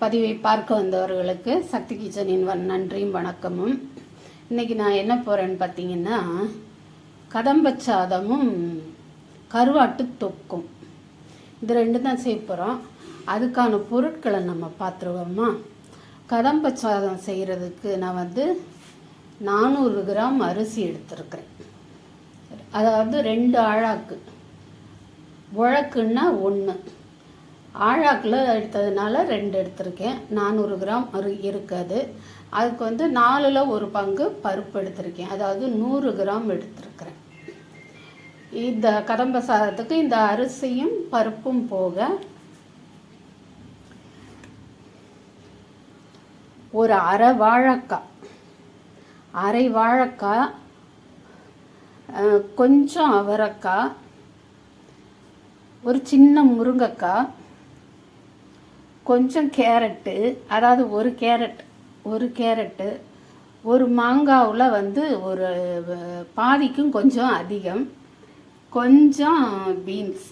பதிவை பார்க்க வந்தவர்களுக்கு சக்தி கிச்சனின் நன்றியும் வணக்கமும். இன்றைக்கி நான் என்ன போகிறேன்னு பார்த்தீங்கன்னா, கதம்ப சாதமும் கருவாட்டு தொக்கும் இது ரெண்டு தான் செய்ய போகிறோம். அதுக்கான பொருட்களை நம்ம பார்த்துருவோமா. கதம்ப சாதம் செய்கிறதுக்கு நான் 400 கிராம் அரிசி எடுத்துருக்கிறேன். அதாவது 2 ஆழாக்கு, உழக்குன்னா 1, ஆழாக்கில் எடுத்ததுனால 2 எடுத்திருக்கேன். 400 கிராம் இருக்காது. அதுக்கு 4ல் 1 பங்கு பருப்பு எடுத்திருக்கேன். அதாவது 100 கிராம் எடுத்திருக்கிறேன். இந்த கதம்ப சாதத்துக்கு இந்த அரிசியும் பருப்பும் போக ஒரு அரை வாழைக்காய், கொஞ்சம் அவரைக்காய், ஒரு சின்ன முருங்கைக்காய், கொஞ்சம் கேரட்டு, அதாவது ஒரு கேரட்டு, ஒரு மாங்காவில் ஒரு பாதிக்கும் கொஞ்சம் அதிகம், கொஞ்சம் பீன்ஸ்.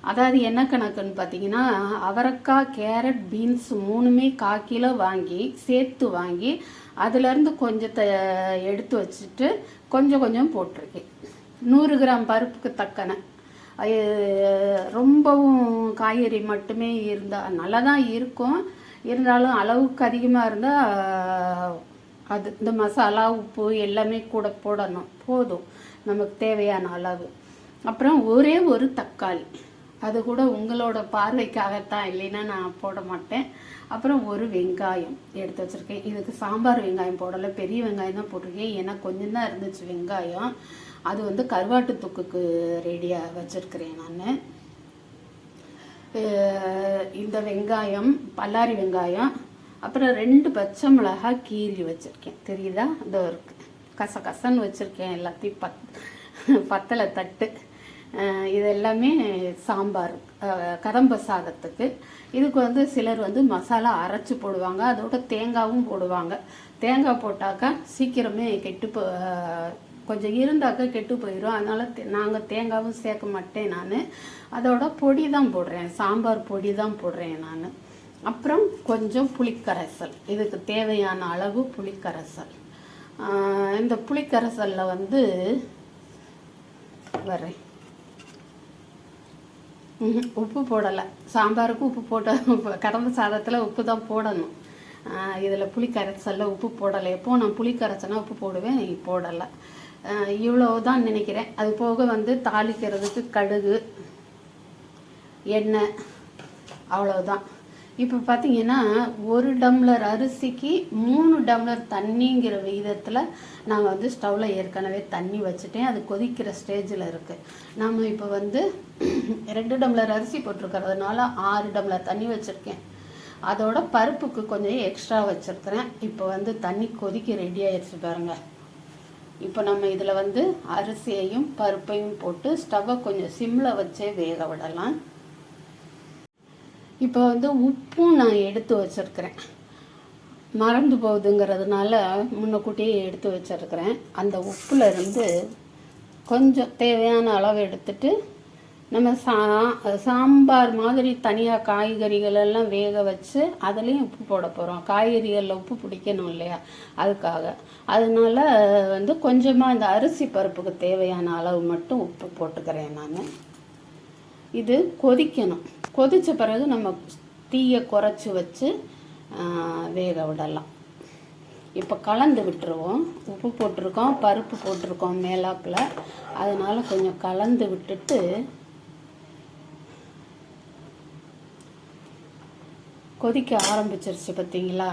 அதாவது என்ன கணக்குன்னு பார்த்தீங்கன்னா, அவரைக்காய், கேரட், பீன்ஸ் 3மே 1/4 கிலோ சேர்த்து வாங்கி அதிலேருந்து கொஞ்சத்தை எடுத்து வச்சுட்டு கொஞ்சம் போட்டிருக்கேன். 100 கிராம் பருப்புக்கு தக்கன. ரொம்பவும் காய்கறி மட்டுமே இருந்தால் நல்லா தான் இருக்கும். இருந்தாலும் அளவுக்கு அதிகமாக இருந்தால் அது இந்த மசாலா, உப்பு எல்லாமே கூட போடணும். போதும் நமக்கு தேவையான அளவு. அப்புறம் ஒரே ஒரு தக்காளி, அது கூட உங்களோட பார்வைக்காகத்தான், இல்லைன்னா நான் போட மாட்டேன். அப்புறம் ஒரு வெங்காயம் எடுத்து வச்சுருக்கேன். இதுக்கு சாம்பார் வெங்காயம் போடலை, பெரிய வெங்காயம் தான் போட்டிருக்கேன். ஏன்னா கொஞ்சம் தான் இருந்துச்சு வெங்காயம். அது கருவாட்டு தொக்குக்கு ரெடியாக வச்சுருக்கிறேன் நான். இந்த வெங்காயம், பல்லாரி வெங்காயம், அப்புறம் 2 பச்சை மிளகாய் கீறி வச்சுருக்கேன். தெரியுதா? இதோ இருக்கு, கசன்னு வச்சுருக்கேன். எல்லாத்தையும் பத்தலை தட்டு. இது எல்லாமே சாம்பார் கதம்ப சாதத்துக்கு. இதுக்கு சிலர் மசாலா அரைச்சி போடுவாங்க, அதோட தேங்காயும் போடுவாங்க. தேங்காய் போட்டாக்கா சீக்கிரமே கொஞ்சம் இருந்தாக்கா கெட்டு போயிடும். அதனால் நாங்கள் தேங்காயும் சேர்க்க மாட்டேன் நான். அதோட பொடி தான் போடுறேன், சாம்பார் பொடி தான் போடுறேன் நான். அப்புறம் கொஞ்சம் புளிக்கரைசல், இதுக்கு தேவையான அளவு புளிக்கரைசல். இந்த புளிக்கரைசலில் வரேன். உப்பு போடலை, சாம்பாருக்கு உப்பு போட்ட, கதம்ப சாதத்தில் உப்பு தான் போடணும். இதில் புளிக்கரைசலில் உப்பு போடலை. எப்போது நான் புளிக்கரைச்சனா உப்பு போடுவேன், போடலை. இவ்வளோதான் நினைக்கிறேன். அது போக தாளிக்கிறதுக்கு கடுகு, எண்ணெய், அவ்வளோதான். இப்போ பார்த்தீங்கன்னா 1 டம்ளர் அரிசிக்கு 3 டம்ளர் தண்ணிங்கிற விகிதத்தில் நான் ஸ்டவ்வில் ஏற்கனவே தண்ணி வச்சுட்டேன். அது கொதிக்கிற ஸ்டேஜில் இருக்குது. நம்ம இப்போ 2 டம்ளர் அரிசி போட்டிருக்கிறதுனால 6 டம்ளர் தண்ணி வச்சுருக்கேன். அதோட பருப்புக்கு கொஞ்சம் எக்ஸ்ட்ரா வச்சுருக்கிறேன். இப்போ தண்ணி கொதிக்க ரெடி ஆயிடுச்சு பாருங்கள். இப்போ நம்ம இதில் அரிசியையும் பருப்பையும் போட்டு ஸ்டவ்வை கொஞ்சம் சிம்மில் வச்சே வேக விடலாம். இப்போ உப்பும் நான் எடுத்து வச்சுருக்கிறேன். மறந்து போகுதுங்கிறதுனால முன்னக்கூட்டியே எடுத்து வச்சுருக்கிறேன். அந்த உப்புல இருந்து கொஞ்சம் தேவையான அளவு எடுத்துட்டு நம்ம சாம்பார் மாதிரி தனியாக காய்கறிகள் எல்லாம் வேக வச்சு அதுலேயும் உப்பு போட போகிறோம். காய்கறிகளில் உப்பு பிடிக்கணும் இல்லையா, அதுக்காக. அதனால கொஞ்சமாக இந்த அரிசி பருப்புக்கு தேவையான அளவு மட்டும் உப்பு போட்டுக்கிறேன் நான். இது கொதிக்கணும். கொதித்த பிறகு நம்ம தீயை குறைச்சி வச்சு வேக விடலாம். இப்போ கலந்து விட்டுருவோம். உப்பு போட்டிருக்கோம், பருப்பு போட்டிருக்கோம் மேலாப்பில். அதனால் கொஞ்சம் கலந்து விட்டுட்டு கொதிக்க ஆரம்பிச்சிருச்சு பார்த்தீங்களா.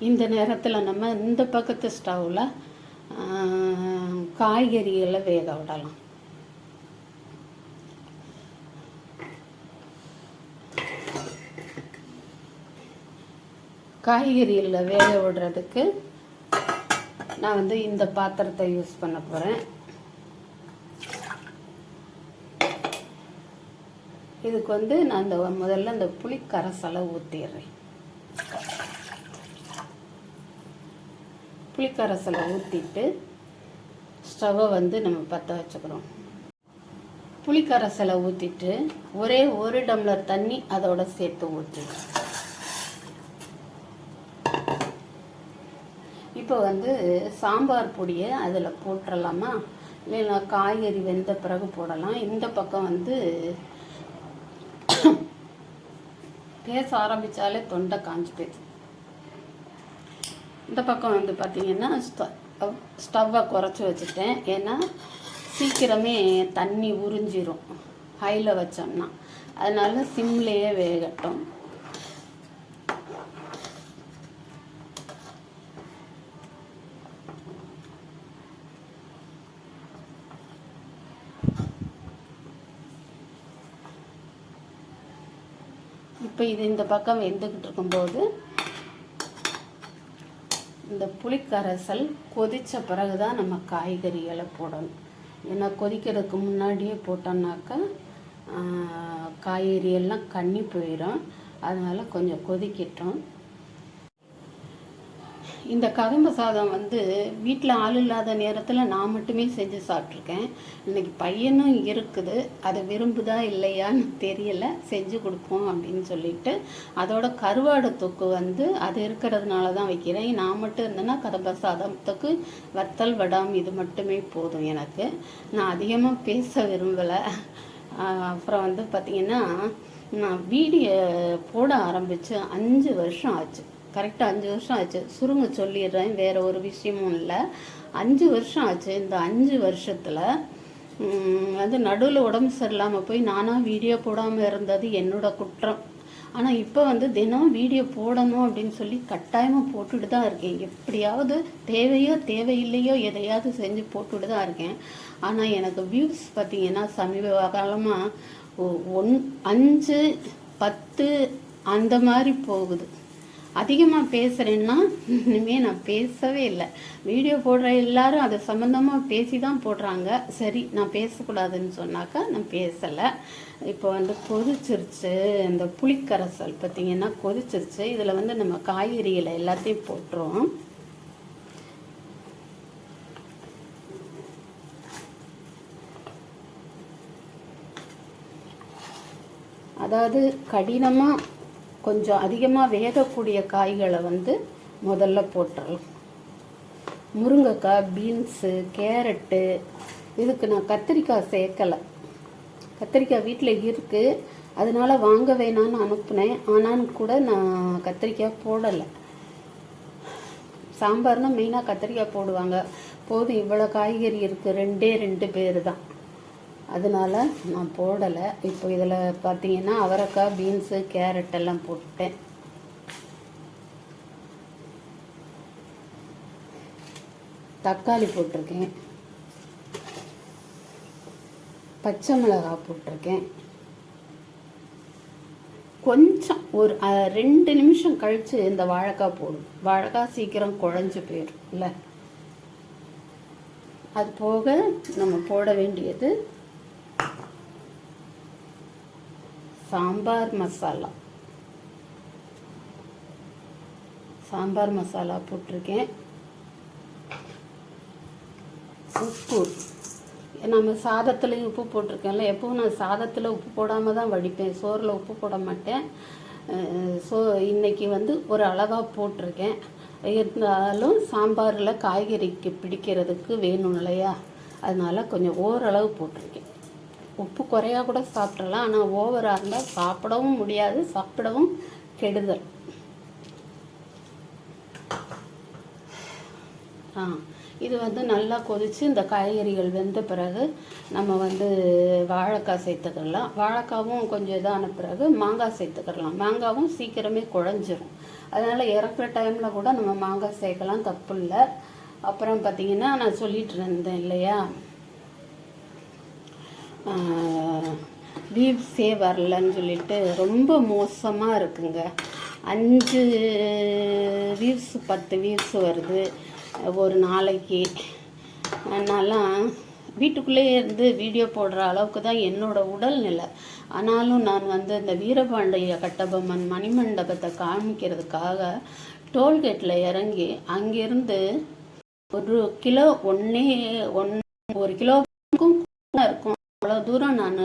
இந்த நேரத்தில் நம்ம இந்த பக்கத்து ஸ்டவ்வில் காய்கறிகளை வேக விடலாம். காய்கறியில் வேக விடுறதுக்கு நான் இந்த பாத்திரத்தை யூஸ் பண்ண போகிறேன். இதுக்கு நான் முதல்ல இந்த புளிக்கரைசலை ஊற்றிடுறேன். புளிக்கரைசலை ஊற்றிட்டு ஸ்டவ்வை நம்ம பற்ற வச்சுக்கிறோம். புளிக்கரைசலை ஊற்றிட்டு ஒரே 1 டம்ளர் தண்ணி அதோட சேர்த்து ஊற்றிடுறேன். இப்போ வந்து சாம்பார் பொடியை அதில் போட்டுடலாமா, இல்லைன்னா காய்கறி வெந்த பிறகு போடலாம். இந்த பக்கம் வந்து பேச ஆரம்பித்தாலே தொண்டை காஞ்சி போயிடுது. இந்த பக்கம் வந்து பார்த்திங்கன்னா ஸ்டவ்வை குறைச்சி வச்சுட்டேன். ஏன்னா சீக்கிரமே தண்ணி உறிஞ்சிரும் ஹையில் வச்சோம்னா, அதனால சிம்லேயே வேகட்டும். இப்போ இது இந்த பக்கம் வெந்துக்கிட்டு இருக்கும்போது இந்த புளிக்கரைசல் கொதித்த பிறகு தான் நம்ம காய்கறிகளை போடணும். ஏன்னா கொதிக்கிறதுக்கு முன்னாடியே போட்டோம்னாக்கா காய்கறி எல்லாம் கண்ணி போயிடும். அதனால் கொஞ்சம் கொதிக்கட்டும். இந்த கதம்ப சாதம் வந்து வீட்டில் ஆள் இல்லாத நேரத்தில் நான் மட்டுமே செஞ்சு சாப்பிட்ருக்கேன். இன்றைக்கி பையனும் இருக்குது, அதை விரும்புதா இல்லையான்னு தெரியலை. செஞ்சு கொடுப்போம் அப்படின்னு சொல்லிட்டு அதோட கருவாடு தொக்கு வந்து அது இருக்கிறதுனால தான் வைக்கிறேன். நான் மட்டும் இருந்தேன்னா கதம்ப சாதத்துக்கு வத்தல் வடாம் இது மட்டுமே போதும் எனக்கு. நான் அதிகமாக பேச விரும்பலை. அப்புறம் வந்து பார்த்திங்கன்னா நான் வீடியோ போட ஆரம்பித்து 5 வருஷம் ஆச்சு. கரெக்டாக 5 வருஷம் ஆச்சு. சுருங்க சொல்லிடுறேன், வேறு ஒரு விஷயமும் இல்லை. 5 வருஷம் ஆச்சு. இந்த 5 வருஷத்தில் வந்து நடுவில் உடம்பு சரியில்லாமல் போய் நானாக வீடியோ போடாமல் இருந்தது என்னோட குற்றம். ஆனால் இப்போ வந்து தினம் வீடியோ போடணும் அப்படின்னு சொல்லி கட்டாயமாக போட்டுட்டு தான் இருக்கேன். எப்படியாவது தேவையோ தேவையில்லையோ எதையாவது செஞ்சு போட்டுட்டு தான் இருக்கேன். ஆனால் எனக்கு வியூஸ் பார்த்திங்கன்னா சமீப காலமாக 5, 10 அந்த மாதிரி போகுது. அதிகமாக பேசுகிறேன்னா இனிமேல் நான் பேசவே இல்லை. வீடியோ போடுற எல்லாரும் அது சம்மந்தமாக பேசி தான் போடுறாங்க. சரி, நான் பேசக்கூடாதுன்னு சொன்னாக்கா நான் பேசலை. இப்போ வந்து கொதிச்சிருச்சு. இந்த புளிக்கரைசல் பார்த்திங்கன்னா கொதிச்சிருச்சு. இதில் வந்து நம்ம காய்கறிகளை எல்லாத்தையும் போட்டுருவோம். அதாவது கடினமாக கொஞ்சம் அதிகமாக வேகக்கூடிய காய்களை வந்து முதல்ல போட்டுடலாம். முருங்கைக்காய், பீன்ஸு, கேரட்டு. இதுக்கு நான் கத்திரிக்காய் சேர்க்கலை. கத்திரிக்காய் வீட்டில் இருக்குது, அதனால் வாங்க வேணான்னு அனுப்புனேன். ஆனாலும் கூட நான் கத்திரிக்காய் போடலை. சாம்பார்னால் மெயினாக கத்திரிக்காய் போடுவாங்க. போதும், இவ்வளோ காய்கறி இருக்குது, 2 பேர் தான், அதனால் நான் போடலை. இப்போ இதில் பார்த்தீங்கன்னா அவரைக்காய், பீன்ஸு, கேரட் எல்லாம் போட்டுட்டேன். தக்காளி போட்டிருக்கேன், பச்சை மிளகாய் போட்டிருக்கேன். கொஞ்சம் ஒரு 2 நிமிஷம் கழித்து இந்த வாழைக்காய் போடும். வாழைக்காய் சீக்கிரம் குழஞ்சி போயிடும் இல்லை. அது போக நம்ம போட வேண்டியது சாம்பார் மசாலா. சாம்பார் மசாலா போட்டிருக்கேன். உப்பு, நம்ம சாதத்துலேயும் உப்பு போட்டிருக்கேன்ல. எப்பவும் நான் சாதத்தில் உப்பு போடாமல் தான் வடிப்பேன், சோறில் உப்பு போட மாட்டேன். இன்றைக்கி வந்து ஒரு அளவாக போட்டிருக்கேன். இருந்தாலும் சாம்பாரில் காய்கறிக்கு பிடிக்கிறதுக்கு வேணும் இல்லையா, அதனால் கொஞ்சம் ஓரளவு போட்டிருக்கேன். உப்பு குறையா கூட சாப்பிட்றலாம், ஆனால் ஓவராக இருந்தால் சாப்பிடவும் முடியாது, சாப்பிடவும் கெடுதல். இது வந்து நல்லா கொதித்து இந்த காய்கறிகள் வெந்த பிறகு நம்ம வந்து வாழைக்காய் சேர்த்துக்கலாம். வாழைக்காவும் கொஞ்சம் இதான பிறகு மாங்காய் சேர்த்துக்கலாம். மாங்காவும் சீக்கிரமே குழஞ்சிரும், அதனால் இறக்குற டைமில் கூட நம்ம மாங்காய் சேர்க்கலாம், தப்பு இல்லை. அப்புறம் பார்த்திங்கன்னா நான் சொல்லிட்டு இருந்தேன் இல்லையா, வியூஸே வரலன்னு சொல்லிட்டு ரொம்ப மோசமாக இருக்குங்க. 5 வியூஸ் 10 வியூஸ் வருது ஒரு நாளைக்கு. அதனாலாம் வீட்டுக்குள்ளேயே இருந்து வீடியோ போடுற அளவுக்கு தான் என்னோடய உடல்நிலை. ஆனாலும் நான் வந்து இந்த வீரபாண்டிய கட்டபொம்மன் மணிமண்டபத்தை காமிக்கிறதுக்காக டோல்கேட்டில் இறங்கி அங்கேருந்து 1 கிலோ 1 கிலோவுக்கும் இருக்கும் அவ்வளோ தூரம் நான்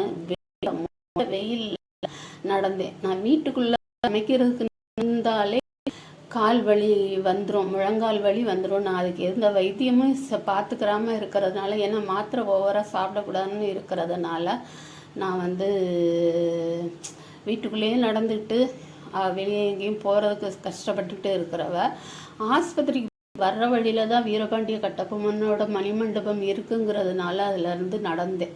வெயில் நடந்தேன். நான் வீட்டுக்குள்ளே சமைக்கிறதுக்கு இருந்தாலே கால் வலி வந்துடும், முழங்கால் வலி வந்துடும். நான் அதுக்கு எந்த வைத்தியமும் பார்த்துக்கிறாம இருக்கிறதுனால, ஏன்னா மாத்திரை ஓவராக சாப்பிடக்கூடாதுன்னு இருக்கிறதுனால நான் வந்து வீட்டுக்குள்ளேயே நடந்துக்கிட்டு வெளியே எங்கேயும் போகிறதுக்கு கஷ்டப்பட்டுக்கிட்டு இருக்கிறவ, ஆஸ்பத்திரிக்கு வர்ற வழியில் தான் வீரபாண்டிய கட்டபொம்மனோட மணிமண்டபம் இருக்குங்கிறதுனால அதிலேருந்து நடந்தேன்.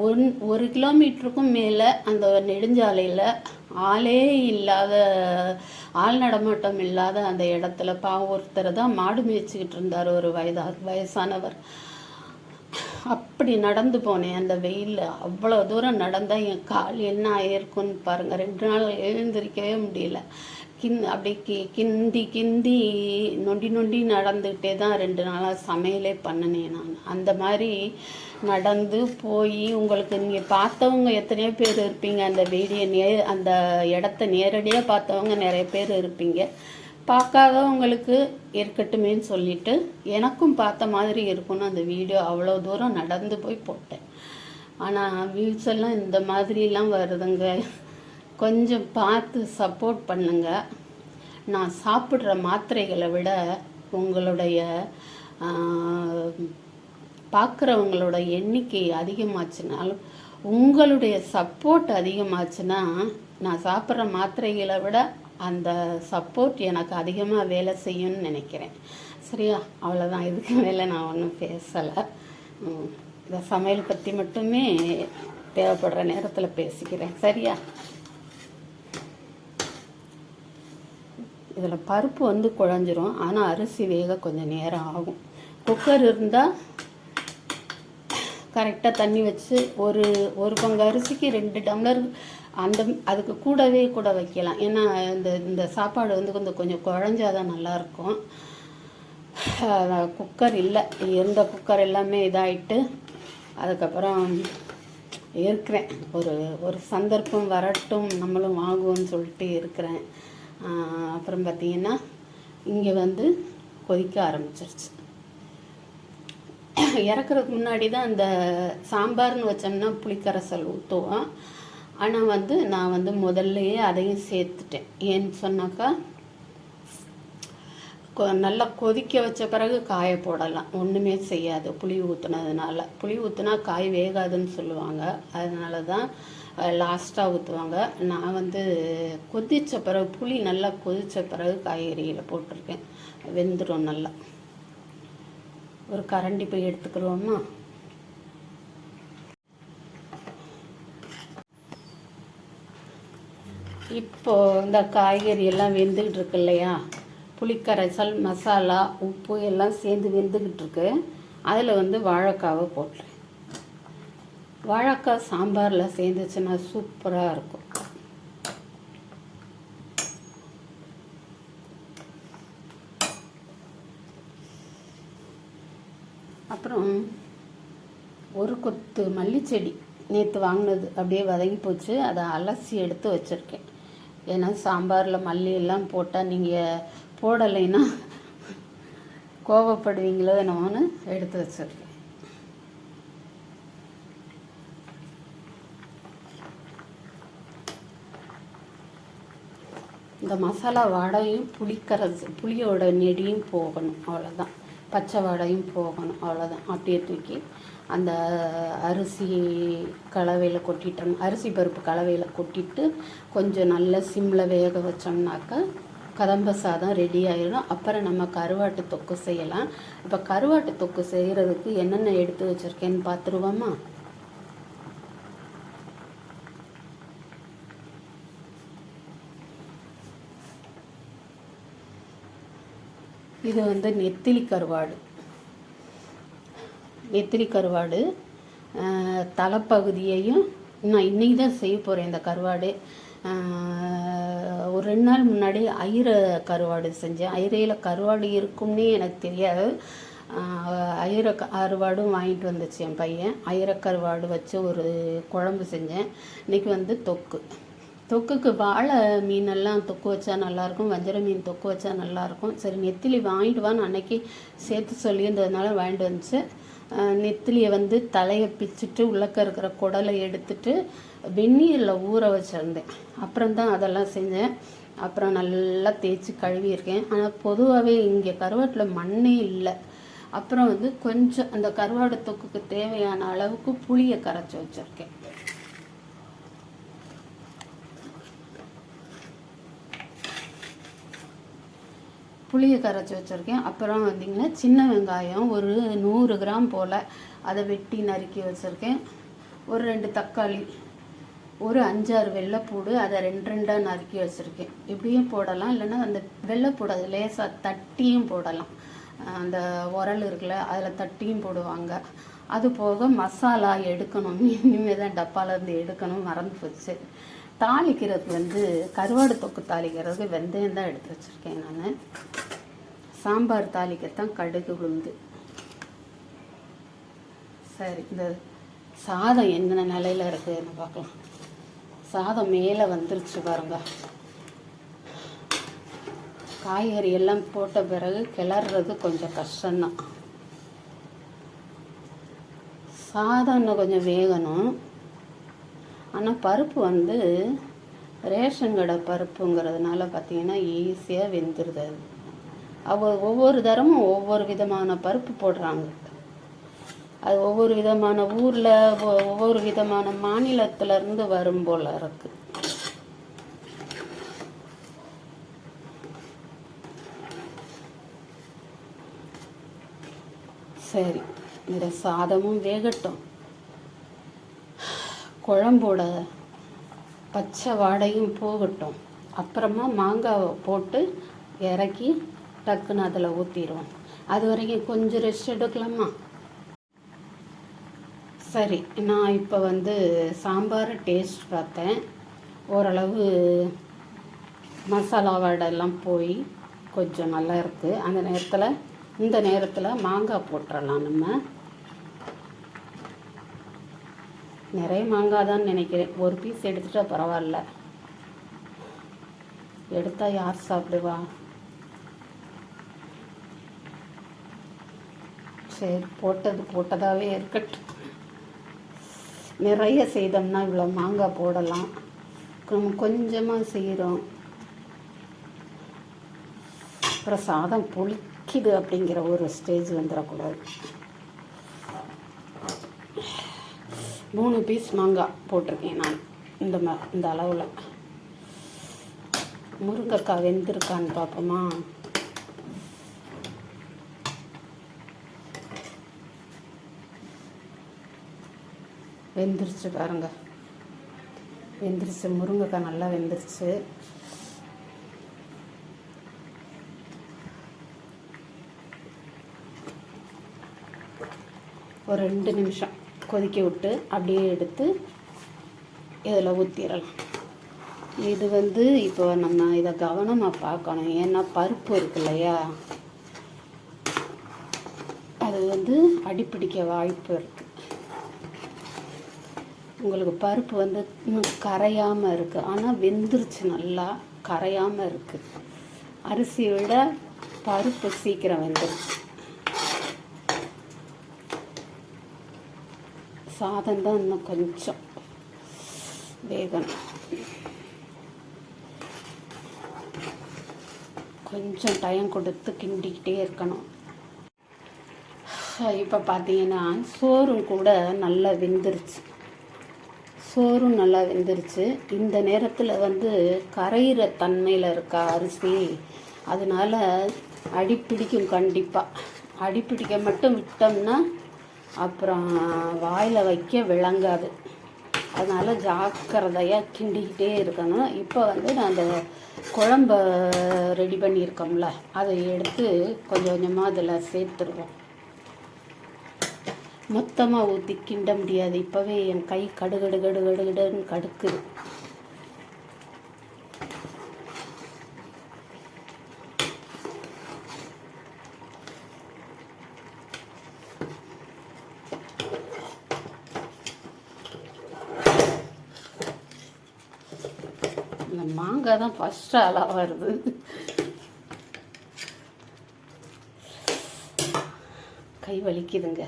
1 கிலோமீட்டருக்கும் மேலே அந்த நெடுஞ்சாலையில் ஆளே இல்லாத, ஆள் நடமாட்டம் இல்லாத அந்த இடத்துல பாவம் ஒருத்தர் தான் மாடு மேய்ச்சிக்கிட்டு இருந்தார், ஒரு வயசானவர். அப்படி நடந்து போனேன் அந்த வெயிலில். அவ்வளோ தூரம் நடந்தால் என் கால் என்ன ஆயிருக்குன்னு பாருங்கள். 2 நாள் எழுந்திரிக்கவே முடியல. அப்படி கிந்தி நொண்டி நடந்துக்கிட்டே தான் 2 நாளாக சமையலே பண்ணினேன் நான். அந்த மாதிரி நடந்து போய், உங்களுக்கு நீங்கள் பார்த்தவங்க எத்தனையோ பேர் இருப்பீங்க, அந்த வீடியோ அந்த இடத்த நேரடியாக பார்த்தவங்க நிறைய பேர் இருப்பீங்க. பார்க்காதவங்களுக்கு இருக்கட்டுமேன்னு சொல்லிட்டு எனக்கும் பார்த்த மாதிரி இருக்குன்னு அந்த வீடியோ அவ்வளோ தூரம் நடந்து போய் போட்டேன். ஆனால் வியூஸ் எல்லாம் இந்த மாதிரிலாம் வருதுங்க. கொஞ்சம் பார்த்து சப்போர்ட் பண்ணுங்க. நான் சாப்பிட்ற மாத்திரைகளை விட உங்களுடைய பார்க்குறவங்களோட எண்ணிக்கை அதிகமாச்சுனாலும், உங்களுடைய சப்போர்ட் அதிகமாச்சுன்னா, நான் சாப்பிட்ற மாத்திரைகளை விட அந்த சப்போர்ட் எனக்கு அதிகமாக வேலை செய்யும்னு நினைக்கிறேன். சரியா? அவ்வளோதான். இதுக்கு மேலே நான் ஒன்றும் பேசலை. இந்த சமையல் பற்றி மட்டுமே தேவைப்படுற நேரத்தில் பேசிக்கிறேன். சரியா? இதில் பருப்பு வந்து குழஞ்சிரும், ஆனால் அரிசி வேக கொஞ்சம் நேரம் ஆகும். குக்கர் இருந்தால் கரெக்டாக தண்ணி வச்சு ஒரு பங்கு அரிசிக்கு 2 டம்ளர் அதுக்கு கூடவே வைக்கலாம். ஏன்னா இந்த சாப்பாடு வந்து கொஞ்சம் குழஞ்சாதான் நல்லாயிருக்கும். குக்கர் இல்லை, இருந்த குக்கர் எல்லாமே இதாகிட்டு அதுக்கப்புறம் இருக்கிறேன். ஒரு சந்தர்ப்பம் வரட்டும், நம்மளும் வாங்குவோம்னு சொல்லிட்டு இருக்கிறேன். அப்புறம் பார்த்திங்கன்னா இங்கே வந்து கொதிக்க ஆரம்பிச்சிருச்சு. இறக்குறதுக்கு முன்னாடி தான் அந்த சாம்பார்னு வச்சோம்னா புளிக்கரைசல் ஊற்றுவோம். ஆனால் வந்து நான் வந்து முதல்லையே அதையும் சேர்த்துட்டேன். ஏன்னு சொன்னாக்கா, நல்லா கொதிக்க வச்ச பிறகு காய போடலாம், ஒன்றுமே செய்யாது புளி ஊற்றுனதுனால. புளி ஊற்றுனா காய் வேகாதுன்னு சொல்லுவாங்க, அதனால தான் லாஸ்ட்டாக ஊற்றுவாங்க. நான் வந்து கொதித்த பிறகு, புளி நல்லா கொதித்த பிறகு காய்கறியில் போட்டிருக்கேன், வெந்துடும் நல்லா. ஒரு கரண்டி போய் எடுத்துக்கிறோமா? இப்போது இந்த காய்கறி எல்லாம் வெந்துக்கிட்டு இருக்கு இல்லையா, புளிக்கரைசல், மசாலா, உப்பு எல்லாம் சேர்ந்து வெந்துக்கிட்டு இருக்கு. அதில் வந்து வாழைக்காவை போட்டுறேன். வாழைக்காய் சாம்பாரில் சேர்ந்துச்சுன்னா சூப்பராக இருக்கும். அப்புறம் ஒரு கொத்து மல்லிச்செடி நேற்று வாங்கினது அப்படியே வதங்கி போச்சு, அதை அலசி எடுத்து வச்சுருக்கேன். ஏன்னா சாம்பாரில் மல்லி எல்லாம் போட்டால் நீங்கள் போடலைன்னா கோவப்படுவீங்களோ என்னமோன்னு எடுத்து வச்சுருக்கேன். இந்த மசாலா வாடையும் புளியோட நெடியும் போகணும், அவ்வளோதான். பச்சை வாடையும் போகணும், அவ்வளோதான். அப்படியே தூக்கி அந்த அரிசி கலவையில் கொட்டிட்டோம், அரிசி பருப்பு கலவையில் கொட்டிட்டு கொஞ்சம் நல்ல சிம்மில் வேக வச்சோம்னாக்கா கதம்ப சாதம் ரெடி ஆகிடும். அப்புறம் நம்ம கருவாட்டு தொக்கு செய்யலாம். இப்போ கருவாட்டு தொக்கு செய்கிறதுக்கு என்னென்ன எடுத்து வச்சுருக்கேன்னு பார்த்துருவோமா? இது வந்து நெத்திலி கருவாடு. தலைப்பகுதியையும் நான் இன்றைக்கி தான் செய்ய போகிறேன். இந்த கருவாடு ஒரு 2 நாள் முன்னாடி ஐர கருவாடு செஞ்சேன். ஐரையில் கருவாடு இருக்கும்னே எனக்கு தெரியாது. ஐர கருவாடும் வாங்கிட்டு வந்துச்சு என் பையன். ஐர கருவாடு வச்சு ஒரு குழம்பு செஞ்சேன். இன்றைக்கி வந்து தொக்குக்கு வாழை மீனெல்லாம் தொக்கு வச்சா நல்லாயிருக்கும், வஞ்சர மீன் தொக்கு வச்சா நல்லாயிருக்கும். சரி, நெத்திலி வாங்கிட்டு வான்னு அன்னைக்கு சேர்த்து சொல்லியிருந்ததுனால வாங்கிட்டு வந்துச்சு. நெத்திலியை வந்து தலையை பிச்சுட்டு உள்ளக்க இருக்கிற குடலை எடுத்துட்டு வெந்நீரில் ஊற வச்சுருந்தேன். அப்புறம்தான் அதெல்லாம் செஞ்சேன். அப்புறம் நல்லா தேய்ச்சி கழுவியிருக்கேன். ஆனால் பொதுவாகவே இங்கே கருவாட்டில் மண்ணே இல்லை. அப்புறம் வந்து கொஞ்சம் அந்த கருவாடு தொக்குக்கு தேவையான அளவுக்கு புளியை கரைச்சி வச்சுருக்கேன். புளியை கரைச்சி வச்சுருக்கேன். அப்புறம் வந்திங்கன்னா சின்ன வெங்காயம் ஒரு 100 கிராம் போல் அதை வெட்டி நறுக்கி வச்சுருக்கேன். ஒரு 2 தக்காளி, ஒரு 5-6 வெள்ளைப்பூடு, அதை 2-2 நறுக்கி வச்சுருக்கேன். இப்படியும் போடலாம், இல்லைன்னா அந்த வெள்ளைப்பூடு அதை லேசாக தட்டியும் போடலாம். அந்த உரல் இருக்குல்ல, அதில் தட்டியும் போடுவாங்க. அது போக மசாலா எடுக்கணும், இனிமேல் தான் டப்பாலேருந்து எடுக்கணும், மறந்து போச்சு. தாளிக்கிறதுக்கு வந்து கருவாடு தொக்கு தாளிக்கிறதுக்கு வெந்தயம் தான் எடுத்து வச்சுருக்கேன் நான். சாம்பார் தாளிக்கத்தான் கடுகு உளுந்து. சரி, இந்த சாதம் என்ன நிலையில் இருக்குதுன்னு பார்க்கலாம். சாதம் மேலே வந்துருச்சு பாருங்க. காய்கறி எல்லாம் போட்ட பிறகு கிளறது கொஞ்சம் கஷ்டம்தான். சாதம் இன்னும் கொஞ்சம் வேகணும். ஆனால் பருப்பு வந்து ரேஷன் கடை பருப்புங்கிறதுனால பார்த்திங்கன்னா ஈஸியாக வெந்துடுது. அது ஒவ்வொரு தரமும் ஒவ்வொரு விதமான பருப்பு போடுறாங்க. அது ஒவ்வொரு விதமான ஊரில் ஒவ்வொரு விதமான மாநிலத்திலேருந்து வரும் போல் இருக்குது. சரி, இந்த சாதமும் வேகட்டும். குழம்போட பச்சை வாடையும் போகட்டும். அப்புறமா மாங்காவை போட்டு இறக்கி டக்குன்னு அதில் ஊற்றிடுவோம். அது வரைக்கும் கொஞ்சம் ரெஸ்ட் எடுக்கலாமா? சரி, நான் இப்போ வந்து சாம்பார் டேஸ்ட் பார்த்தேன். ஓரளவு மசாலா வாடெல்லாம் போய் கொஞ்சம் நல்லா இருக்குது. இந்த நேரத்தில் மாங்காய் போட்டுடலாம். நம்ம நிறைய மாங்காய் தான் நினைக்கிறேன். ஒரு பீஸ் எடுத்துட்டா பரவாயில்ல. எடுத்தால் யார் சாப்பிடுவா? சரி, போட்டதாகவே இருக்கட்டும். நிறைய செய்தோம்னா இவ்வளோ மாங்காய் போடலாம். கொஞ்சமாக செய்கிறோம். அப்புறம் சாதம் புளிக்குது அப்படிங்கிற ஒரு ஸ்டேஜ் வந்துடக்கூடாது. 3 பீஸ் மாங்காய் போட்டிருக்கேன் நான் இந்த அளவில். முருங்கைக்காய் வெந்திருக்கான்னு பார்ப்போமா? வெந்துருச்சு பாருங்க. வெந்துருச்சு, முருங்கைக்காய் நல்லா வெந்துருச்சு. ஒரு 2 நிமிஷம் கொதிக்க விட்டு அப்படியே எடுத்து இதில் ஊற்றிடலாம். இது வந்து இப்போ நம்ம இதை கவனமாக பார்க்கணும். ஏன்னா பருப்பு இருக்கு இல்லையா, அது வந்து அடிப்பிடிக்க வாய்ப்பு இருக்குது. உங்களுக்கு பருப்பு வந்து இன்னும் கரையாமல் இருக்குது. ஆனால் வெந்துருச்சு, நல்லா கரையாமல் இருக்குது. அரிசியை விட பருப்பு சீக்கிரம் வெந்துருச்சு. சாதம் தான் இன்னும் கொஞ்சம் வேகணும். கொஞ்சம் டைம் கொடுத்து கிண்டிக்கிட்டே இருக்கணும். இப்போ பார்த்தீங்கன்னா சோறும் கூட நல்லா வெந்துருச்சு. இந்த நேரத்தில் வந்து கரையிற தன்மையில் இருக்கா அரிசி, அதனால் அடிப்பிடிக்கும். கண்டிப்பாக அடிப்பிடிக்க மட்டும் விட்டோம்னா அப்புறம் வாயில் வைக்க விளங்காது. அதனால் ஜாக்கிரதையாக கிண்டிக்கிட்டே இருக்கணும். இப்போ வந்து நான் அந்த குழம்ப ரெடி பண்ணியிருக்கோம்ல, அதை எடுத்து கொஞ்சம் கொஞ்சமாக அதில் சேர்த்துருவோம். மொத்தமாக ஊற்றி கிண்ட முடியாது. இப்போவே என் கை கடுகடுன்னு கடுக்குது. இந்த மாங்காய் தான் ஃபஸ்ட்டு அளவாக வருது. கை வலிக்குதுங்க.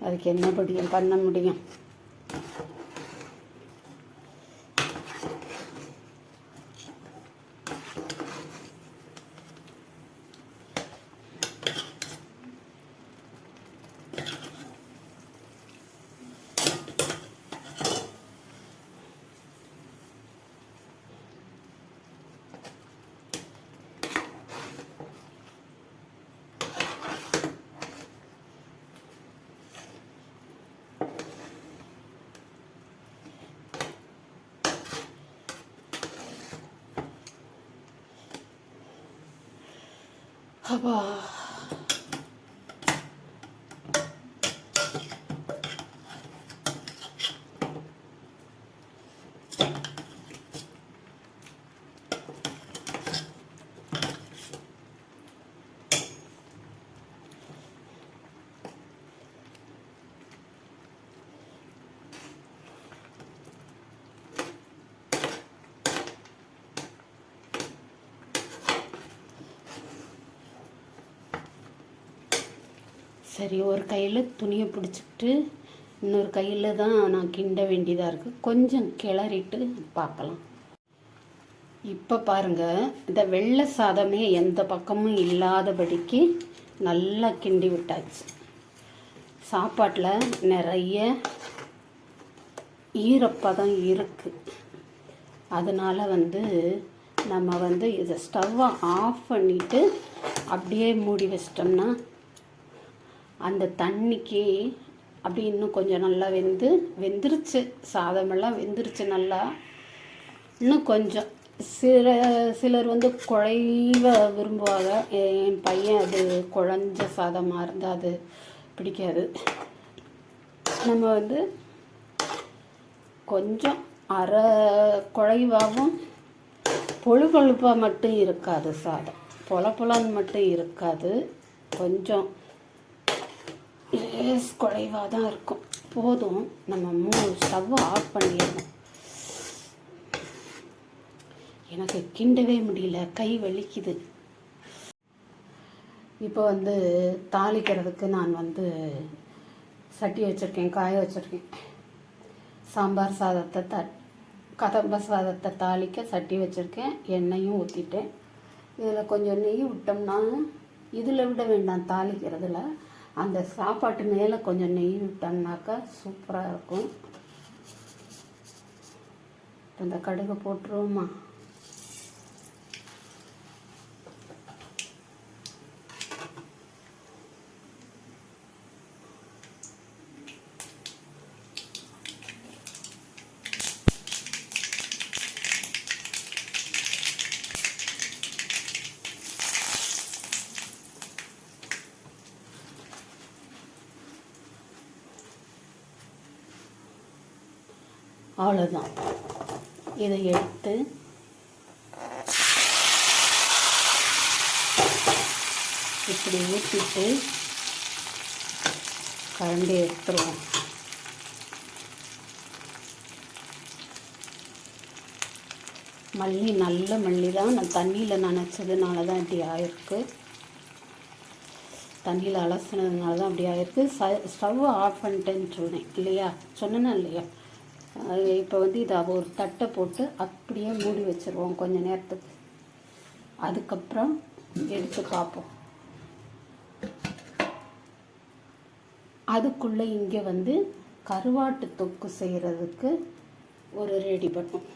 அதுக்கு என்ன பண்ண முடியும்? அப்பா சரி, ஒரு கையில் துணியை பிடிச்சிக்கிட்டு இன்னொரு கையில் தான் நான் கிண்ட வேண்டியதாக இருக்குது. கொஞ்சம் கிளறிட்டு பார்க்கலாம். இப்போ பாருங்கள், இந்த வெள்ளை சாதமே எந்த பக்கமும் இல்லாதபடிக்கு நல்லா கிண்டி விட்டாச்சு. சாப்பாட்டில் நிறைய ஈரப்பதம் இருக்குது. அதனால் நம்ம இதை ஸ்டவ்வை ஆஃப் பண்ணிவிட்டு அப்படியே மூடி வச்சிட்டோம்னா அந்த தண்ணிக்கு அப்படி இன்னும் கொஞ்சம் நல்லா வெந்துருச்சு. சாதமெல்லாம் வெந்துருச்சு நல்லா. இன்னும் கொஞ்சம் சிலர் குழைவ விரும்புவாங்க. என் பையன் அது குழஞ்ச சாதமாக இருந்தால் அது பிடிக்காது. நம்ம கொஞ்சம் அரை குழைவாகவும் பொழுப்பாக மட்டும் இருக்காது. சாதம் பொலன்னு மட்டும் இருக்காது. கொஞ்சம் லேஸ் குழைவாக தான் இருக்கும். போதும். நம்ம ஸ்டவ்வை ஆஃப் பண்ணிடணும். எனக்கு கிண்டவே முடியல, கை வலிக்குது. இப்போ தாளிக்கிறதுக்கு நான் சட்டி வச்சுருக்கேன், காய வச்சுருக்கேன். சாம்பார் சாதத்தை கதம்ப சாதத்தை தாளிக்க சட்டி வச்சுருக்கேன். எண்ணெயும் ஊற்றிட்டேன். இதில் கொஞ்சம் நெய் விட்டோம்னா, இதில் விட வேண்டாம் தாளிக்கிறதுல, அந்த சாப்பாட்டு மேலே கொஞ்சம் நெய் விட்டோம்னாக்கா சூப்பராக இருக்கும். அந்த கடுகு போட்டுருவோமா? அவ்வளோதான். இதை எடுத்து இப்படி ஊற்றிட்டு கரண்டி எடுத்துருவோம். மல்லி நல்ல மல்லி தான். நான் தண்ணியில் நனைச்சதுனால தான் இப்படி ஆயிருக்கு. தண்ணியில் அலசினதுனால தான் அப்படி ஆயிருக்கு. ஸ்டவ்வை ஆஃப் பண்ணிட்டேன்னு சொன்னேன்னா இல்லையா? இப்போ இதை ஒரு தட்டை போட்டு அப்படியே மூடி வச்சுருவோம் கொஞ்சம் நேரத்துக்கு. அதுக்கப்புறம் எடுத்து பார்ப்போம். அதுக்குள்ளே இங்கே கருவாட்டு தொக்கு செய்கிறதுக்கு ஒரு ரெடி பண்ணும்.